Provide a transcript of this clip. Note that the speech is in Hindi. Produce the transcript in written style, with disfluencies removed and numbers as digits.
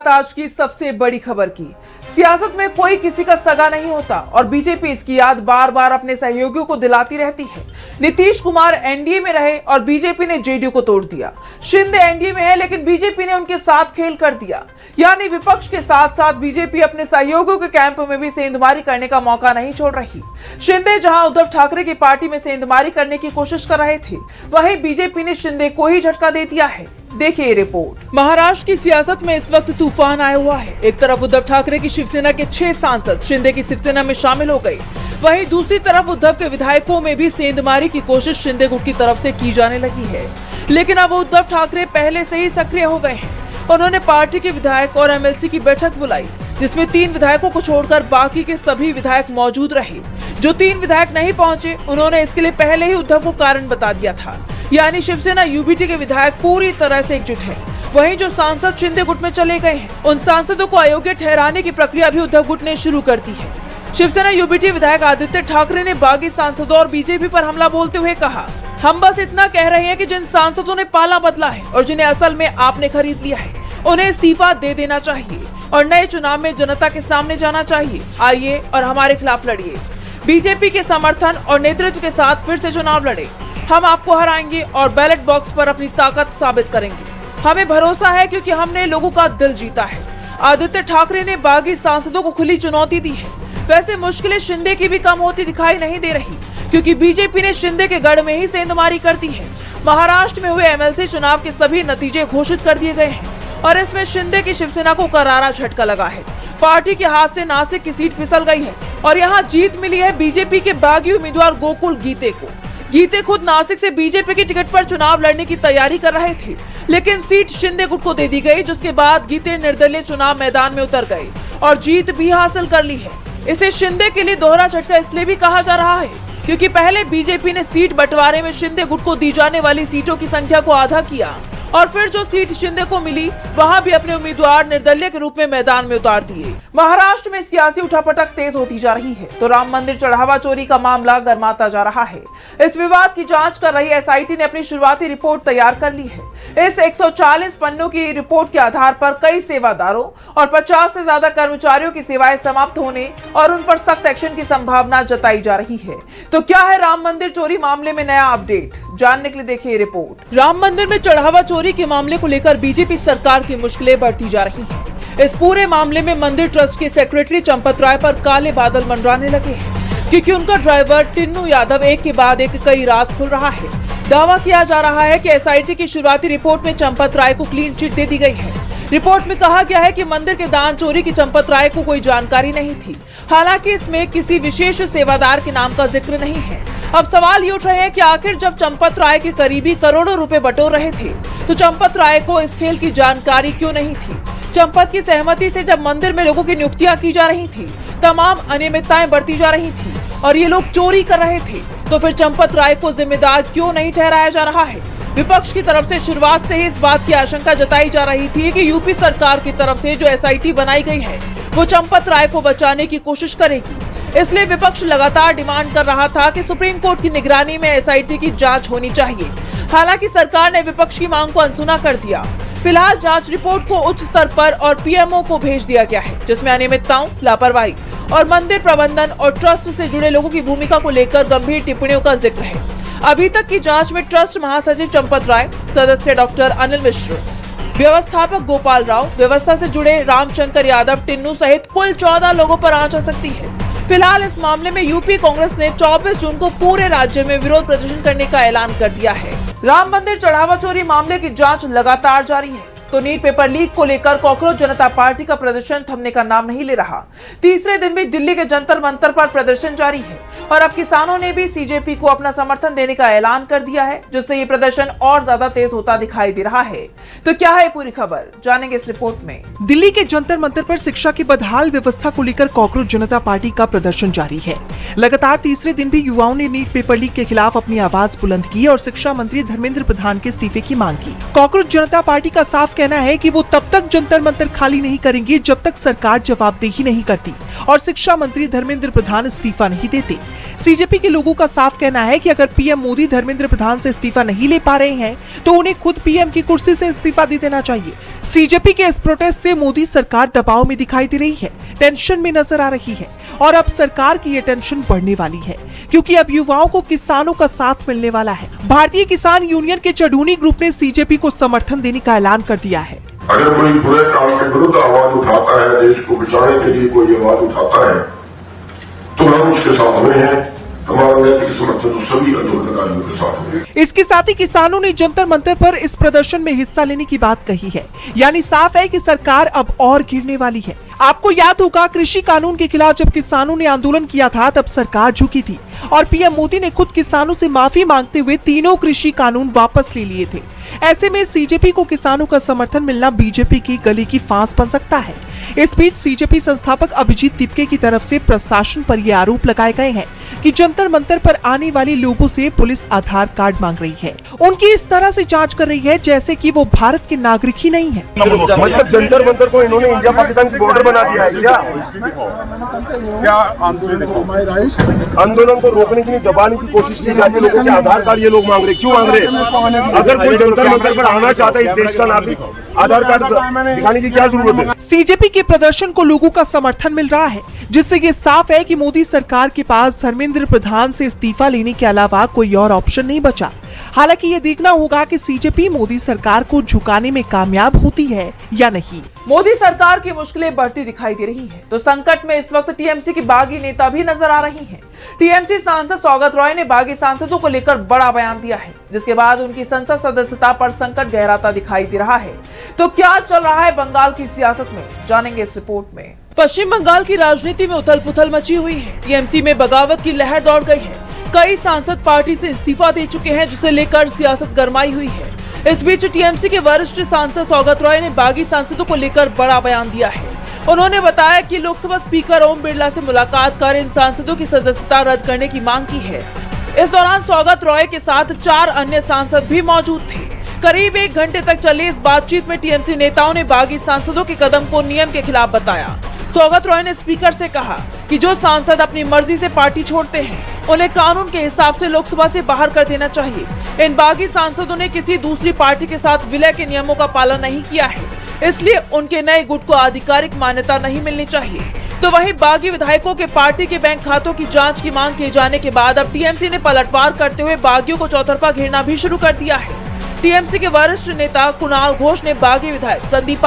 बात आज की सबसे बड़ी खबर की। सियासत में कोई किसी का सगा नहीं होता और बीजेपी इसकी याद बार बार अपने सहयोगियों को दिलाती रहती है। नीतीश कुमार एनडीए में रहे और बीजेपी ने जेडीयू को तोड़ दिया। शिंदे एनडीए में है लेकिन बीजेपी ने उनके साथ खेल कर दिया। यानी विपक्ष के साथ साथ बीजेपी अपने सहयोगियों के कैंप में भी सेंधमारी करने का मौका नहीं छोड़ रही। शिंदे जहां उद्धव ठाकरे की पार्टी में सेंधमारी करने की कोशिश कर रहे थे, वहीं बीजेपी ने शिंदे को ही झटका दे दिया है। देखिए रिपोर्ट। महाराष्ट्र की सियासत में इस वक्त तूफान आया हुआ है। एक तरफ उद्धव ठाकरे की शिवसेना के 6 सांसद शिंदे की शिवसेना में शामिल हो गए, वहीं दूसरी तरफ उद्धव के विधायकों में भी सेंधमारी की कोशिश शिंदे गुट की तरफ से की जाने लगी है। लेकिन अब उद्धव ठाकरे पहले से ही सक्रिय हो गए हैं। उन्होंने पार्टी के विधायक और एमएलसी की बैठक बुलाई, जिसमें 3 विधायकों को छोड़कर बाकी के सभी विधायक मौजूद रहे। जो 3 विधायक नहीं पहुंचे, उन्होंने इसके लिए पहले ही उद्धव को कारण बता दिया था। यानी शिवसेना यूबीटी के विधायक पूरी तरह से एकजुट है। वहीं जो सांसद शिंदे गुट में चले गए हैं, उन सांसदों को अयोग्य ठहराने की प्रक्रिया भी उद्धव गुट ने शुरू कर दी है। शिवसेना यूबीटी विधायक आदित्य ठाकरे ने बागी सांसदों और बीजेपी पर हमला बोलते हुए कहा, हम बस इतना कह रहे हैं कि जिन सांसदों ने पाला बदला है और जिन्हें असल में आपने खरीद लिया है, उन्हें इस्तीफा दे देना चाहिए और नए चुनाव में जनता के सामने जाना चाहिए। आइए और हमारे खिलाफ लड़िए। बीजेपी के समर्थन और नेतृत्व के साथ फिर से चुनाव लड़े। हम आपको हराएंगे और बैलेट बॉक्स पर अपनी ताकत साबित करेंगे। हमें भरोसा है क्योंकि हमने लोगों का दिल जीता है। आदित्य ठाकरे ने बागी सांसदों को खुली चुनौती दी है। वैसे मुश्किलें शिंदे की भी कम होती दिखाई नहीं दे रही, क्योंकि बीजेपी ने शिंदे के गढ़ में ही सेंधमारी कर दी है। महाराष्ट्र में हुए एमएलसी चुनाव के सभी नतीजे घोषित कर दिए गए हैं और इसमें शिंदे की शिवसेना को करारा झटका लगा है। पार्टी के हाथ से नासिक की सीट फिसल गई है और यहाँ जीत मिली है बीजेपी के बागी उम्मीदवार गोकुल गीते को। गीते खुद नासिक से बीजेपी की टिकट पर चुनाव लड़ने की तैयारी कर रहे थे, लेकिन सीट शिंदे गुट को दे दी गई, जिसके बाद गीते निर्दलीय चुनाव मैदान में उतर गए और जीत भी हासिल कर ली है। इसे शिंदे के लिए दोहरा झटका इसलिए भी कहा जा रहा है क्योंकि पहले बीजेपी ने सीट बंटवारे में शिंदे गुट को दी जाने वाली सीटों की संख्या को आधा किया और फिर जो सीट शिंदे को मिली, वहां भी अपने उम्मीदवार निर्दलीय के रूप में मैदान में उतार दिए। महाराष्ट्र में सियासी उठापटक तेज होती जा रही है तो राम मंदिर चढ़ावा चोरी का मामला गर्माता जा रहा है। इस विवाद की जांच कर रही एसआईटी ने अपनी शुरुआती रिपोर्ट तैयार कर ली है। इस 140 पन्नों की रिपोर्ट के आधार पर कई सेवादारों और 50 से ज्यादा कर्मचारियों की सेवाएं समाप्त होने और उन पर सख्त एक्शन की संभावना जताई जा रही है। तो क्या है राम मंदिर चोरी मामले में नया अपडेट, जानने के लिए देखिए रिपोर्ट। राम मंदिर में चढ़ावा चोरी के मामले को लेकर बीजेपी सरकार की मुश्किलें बढ़ती जा रही हैं। इस पूरे मामले में मंदिर ट्रस्ट के सेक्रेटरी चंपत राय पर काले बादल मंडराने लगे हैं, क्योंकि उनका ड्राइवर टिन्नू यादव एक के बाद एक कई राज खुल रहा है। दावा किया जा रहा है कि एसआईटी की शुरुआती रिपोर्ट में चंपत राय को क्लीन चिट दे दी गई है। रिपोर्ट में कहा गया है कि मंदिर के दान चोरी की चंपत राय को कोई जानकारी नहीं थी। हालांकि इसमें किसी विशेष सेवादार के नाम का जिक्र नहीं है। अब सवाल ये उठ रहे हैं कि आखिर जब चंपत राय के करीबी करोड़ों रुपए बटोर रहे थे, तो चंपत राय को इस खेल की जानकारी क्यों नहीं थी? चंपत की सहमति से जब मंदिर में लोगों की नियुक्तियां की जा रही थी, तमाम अनियमितताएं बढ़ती जा रही थी और ये लोग चोरी कर रहे थे, तो फिर चंपत राय को जिम्मेदार क्यों नहीं ठहराया जा रहा है? विपक्ष की तरफ से शुरुआत से ही इस बात की आशंका जताई जा रही थी कि यूपी सरकार की तरफ से जो एसआईटी बनाई गई है, वो चंपत राय को बचाने की कोशिश करेगी। इसलिए विपक्ष लगातार डिमांड कर रहा था कि सुप्रीम कोर्ट की निगरानी में एसआईटी की जांच होनी चाहिए। हालांकि सरकार ने विपक्ष की मांग को अनसुना कर दिया। फिलहाल जांच रिपोर्ट को उच्च स्तर पर और पीएमओ को भेज दिया गया है, जिसमें अनियमितताओं, लापरवाही और मंदिर प्रबंधन और ट्रस्ट से जुड़े लोगों की भूमिका को लेकर गंभीर टिप्पणियों का जिक्र है। अभी तक की जांच में ट्रस्ट महासचिव चंपत राय, सदस्य डॉक्टर अनिल मिश्र, व्यवस्थापक गोपाल राव, व्यवस्था से जुड़े रामशंकर यादव, टिन्नू सहित कुल 14 लोगों पर आंच आ सकती है। फिलहाल इस मामले में यूपी कांग्रेस ने 24 जून को पूरे राज्य में विरोध प्रदर्शन करने का ऐलान कर दिया है। राम मंदिर चढ़ावा चोरी मामले की जांच लगातार जारी है तो नीट पेपर लीक को लेकर कॉकरोच जनता पार्टी का प्रदर्शन थमने का नाम नहीं ले रहा। तीसरे दिन भी दिल्ली के जंतर मंतर पर प्रदर्शन जारी है और अब किसानों ने भी सीजेपी को अपना समर्थन देने का ऐलान कर दिया है, जिससे ये प्रदर्शन और ज्यादा तेज होता दिखाई दे रहा है। तो क्या है पूरी खबर, जानेंगे इस रिपोर्ट में। दिल्ली के जंतर मंतर पर शिक्षा की बदहाल व्यवस्था को लेकर कॉकरोच जनता पार्टी का प्रदर्शन जारी है। लगातार तीसरे दिन भी युवाओं ने नीट पेपर लीक के खिलाफ अपनी आवाज बुलंद की और शिक्षा मंत्री धर्मेंद्र प्रधान के इस्तीफे की मांग की। कॉकरोच जनता पार्टी का साफ कहना है कि वो तब तक जंतर मंतर खाली नहीं करेंगे जब तक सरकार जवाबदेही नहीं करती और शिक्षा मंत्री धर्मेंद्र प्रधान इस्तीफा नहीं देते। सीजेपी के लोगों का साफ कहना है कि अगर पीएम मोदी धर्मेंद्र प्रधान से इस्तीफा नहीं ले पा रहे हैं तो उन्हें खुद पीएम की कुर्सी से इस्तीफा दे देना चाहिए। सीजेपी के इस प्रोटेस्ट से मोदी सरकार दबाव में दिखाई दे रही है, टेंशन में नजर आ रही है और अब सरकार की ये टेंशन बढ़ने वाली है क्योंकि अब युवाओं को किसानों का साथ मिलने वाला है। भारतीय किसान यूनियन के चढ़ूनी ग्रुप ने सीजेपी को समर्थन देने का ऐलान कर दिया है। अगर कोई बुरे काम के विरुद्ध आवाज उठाता है, देश को बचाने के लिए कोई आवाज उठाता है तो हम उसके साथ में हैं। हमारा नैतिक समर्थन तो सभी आंदोलनकारियों के साथ में। इसके साथ ही किसानों ने जंतर मंतर पर इस प्रदर्शन में हिस्सा लेने की बात कही है, यानी साफ है कि सरकार अब और गिरने वाली है। आपको याद होगा कृषि कानून के खिलाफ जब किसानों ने आंदोलन किया था तब सरकार झुकी थी और पीएम मोदी ने खुद किसानों से माफी मांगते हुए तीनों कृषि कानून वापस ले लिए थे। ऐसे में सीजेपी को किसानों का समर्थन मिलना बीजेपी की गले की फांस बन सकता है। इस बीच सीजेपी संस्थापक अभिजीत तिपके की तरफ से प्रशासन पर ये आरोप लगाए गए हैं कि जंतर मंतर पर आने वाले लोगों से पुलिस आधार कार्ड मांग रही है, उनकी इस तरह से जांच कर रही है जैसे कि वो भारत के नागरिक ही नहीं है। मतलब जंतर मंतर को इन्होंने इंडिया पाकिस्तान की बॉर्डर बना दिया है क्या आंदोलन को रोकने के लिए दबाने की कोशिश की जाती है। लोगों के आधार कार्ड ये लोग मांग रहे, क्यों मांग रहे? अगर कोई जंतर मंतर पर आना चाहता है इस देश का नागरिक, आधार कार्ड दिखाने की क्या जरूरत है? सीजेपी के प्रदर्शन को लोगों का समर्थन मिल रहा है, जिससे ये साफ है कि मोदी सरकार के पास धर्मेंद्र प्रधान से इस्तीफा लेने के अलावा कोई और ऑप्शन नहीं बचा। हालांकि ये देखना होगा कि सीजेपी मोदी सरकार को झुकाने में कामयाब होती है या नहीं। मोदी सरकार की मुश्किलें बढ़ती दिखाई दे रही हैं, तो संकट में इस वक्त टीएमसी की बागी नेता भी नजर आ रही हैं। टीएमसी सांसद सौगत रॉय ने बागी सांसदों को लेकर बड़ा बयान दिया है, जिसके बाद उनकी संसद सदस्यता पर संकट गहराता दिखाई दे रहा है। तो क्या चल रहा है बंगाल की सियासत में, जानेंगे इस रिपोर्ट में। पश्चिम बंगाल की राजनीति में उथल पुथल मची हुई है। टीएमसी में बगावत की लहर दौड़ गई है। कई सांसद पार्टी से इस्तीफा दे चुके हैं, जिसे लेकर सियासत गरमाई हुई है। इस बीच टीएमसी के वरिष्ठ सांसद सौगत रॉय ने बागी सांसदों को लेकर बड़ा बयान दिया है। उन्होंने बताया कि लोकसभा स्पीकर ओम बिरला से मुलाकात कर इन सांसदों की सदस्यता रद्द करने की मांग की है। इस दौरान सौगत रॉय के साथ 4 अन्य सांसद भी मौजूद थे। करीब 1 घंटे तक चली इस बातचीत में टीएमसी नेताओं ने बागी सांसदों के कदम को नियम के खिलाफ बताया। सौगत रॉय ने स्पीकर से कहा कि जो सांसद अपनी मर्जी से पार्टी छोड़ते हैं उन्हें कानून के हिसाब से लोकसभा से बाहर कर देना चाहिए। इन बागी सांसदों ने किसी दूसरी पार्टी के साथ विलय के नियमों का पालन नहीं किया है, इसलिए उनके नए गुट को आधिकारिक मान्यता नहीं मिलनी चाहिए। तो वहीं बागी विधायकों के पार्टी के बैंक खातों की जांच की मांग किए जाने के बाद अब टीएमसी ने पलटवार करते हुए बागियों को चौतरफा घेरना भी शुरू कर दिया है। टीएमसी के वरिष्ठ नेता कुणाल घोष ने बागी विधायक संदीप